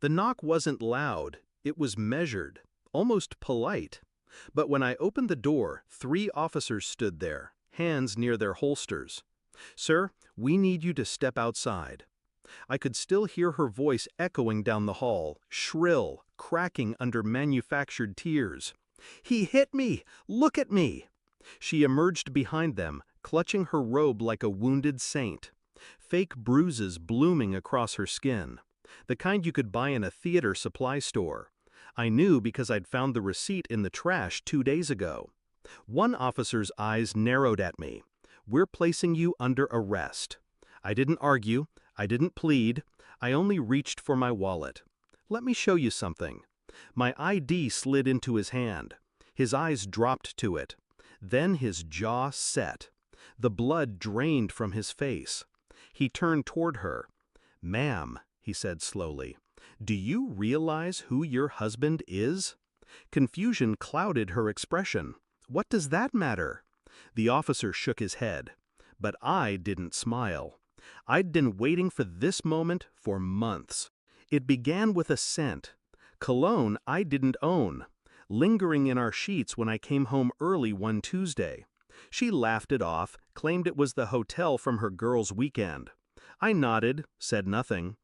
The knock wasn't loud, it was measured, almost polite. But when I opened the door, 3 officers stood there, hands near their holsters. "Sir, we need you to step outside." I could still hear her voice echoing down the hall, shrill, cracking under manufactured tears. "He hit me! Look at me!" She emerged behind them, clutching her robe like a wounded saint. Fake bruises blooming across her skin. The kind you could buy in a theater supply store. I knew because I'd found the receipt in the trash 2 days ago. One officer's eyes narrowed at me. "We're placing you under arrest." I didn't argue, I didn't plead, I only reached for my wallet. "Let me show you something." My ID slid into his hand. His eyes dropped to it. Then his jaw set. The blood drained from his face. He turned toward her. "Ma'am," he said slowly, "do you realize who your husband is?" Confusion clouded her expression. "What does that matter?" The officer shook his head. But I didn't smile. I'd been waiting for this moment for months. It began with a scent. Cologne I didn't own, lingering in our sheets when I came home early one Tuesday. She laughed it off, claimed it was the hotel from her girls' weekend. I nodded, said nothing.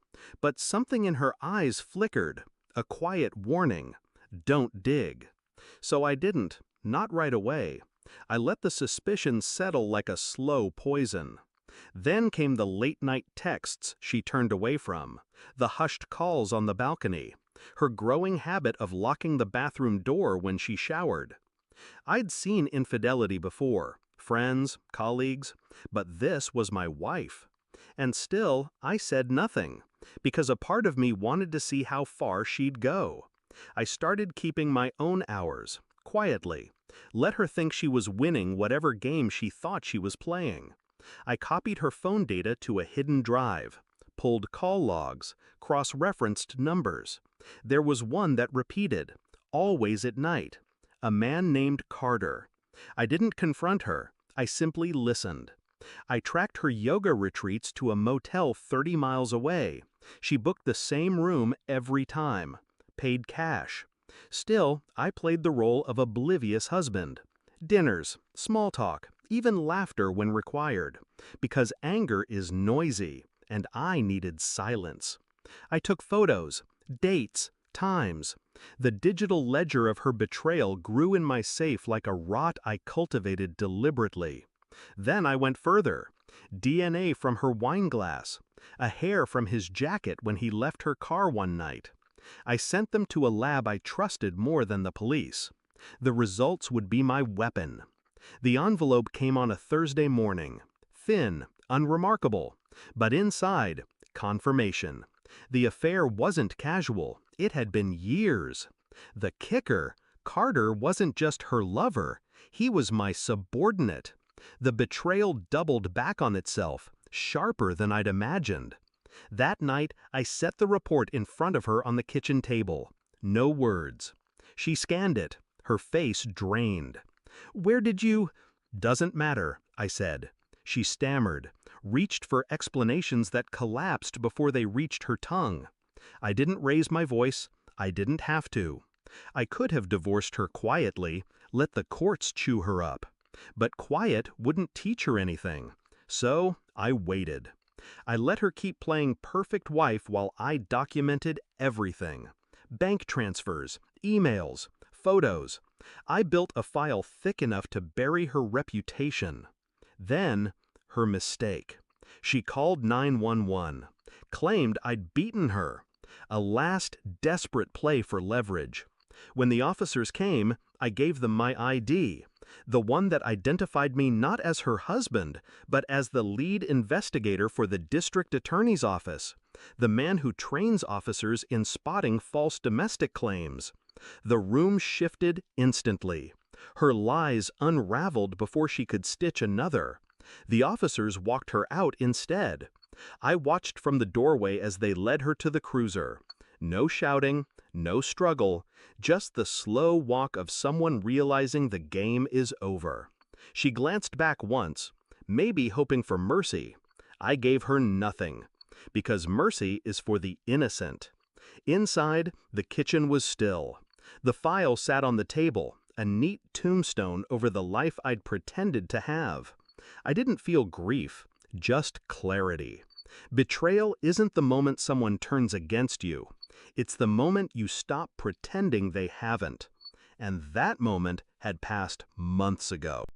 But something in her eyes flickered, a quiet warning. Don't dig. So I didn't, not right away. I let the suspicion settle like a slow poison. Then came the late-night texts she turned away from, the hushed calls on the balcony, her growing habit of locking the bathroom door when she showered. I'd seen infidelity before, friends, colleagues, but this was my wife. And still, I said nothing, because a part of me wanted to see how far she'd go. I started keeping my own hours, quietly, let her think she was winning whatever game she thought she was playing. I copied her phone data to a hidden drive, pulled call logs, cross-referenced numbers. There was one that repeated, always at night, a man named Carter. I didn't confront her, I simply listened. I tracked her yoga retreats to a motel 30 miles away. She booked the same room every time, paid cash. Still, I played the role of oblivious husband. Dinners, small talk, even laughter when required, because anger is noisy, and I needed silence. I took photos, dates, times. The digital ledger of her betrayal grew in my safe like a rot I cultivated deliberately. Then I went further. DNA from her wine glass, a hair from his jacket when he left her car one night. I sent them to a lab I trusted more than the police. The results would be my weapon. The envelope came on a Thursday morning. Thin, unremarkable. But inside, confirmation. The affair wasn't casual. It had been years. The kicker, Carter wasn't just her lover. He was my subordinate. The betrayal doubled back on itself, sharper than I'd imagined. That night, I set the report in front of her on the kitchen table. No words. She scanned it, her face drained. "Where did you—" "Doesn't matter," I said. She stammered, reached for explanations that collapsed before they reached her tongue. I didn't raise my voice. I didn't have to. I could have divorced her quietly, let the courts chew her up. But quiet wouldn't teach her anything. So I waited. I let her keep playing perfect wife while I documented everything. Bank transfers, emails, photos. I built a file thick enough to bury her reputation. Then, her mistake. She called 911, claimed I'd beaten her. A last, desperate play for leverage. When the officers came, I gave them my ID, the one that identified me not as her husband, but as the lead investigator for the district attorney's office, the man who trains officers in spotting false domestic claims. The room shifted instantly. Her lies unraveled before she could stitch another. The officers walked her out instead. I watched from the doorway as they led her to the cruiser. No shouting, no struggle, just the slow walk of someone realizing the game is over. She glanced back once, maybe hoping for mercy. I gave her nothing, because mercy is for the innocent. Inside, the kitchen was still. The file sat on the table, a neat tombstone over the life I'd pretended to have. I didn't feel grief, just clarity. Betrayal isn't the moment someone turns against you. It's the moment you stop pretending they haven't. And that moment had passed months ago.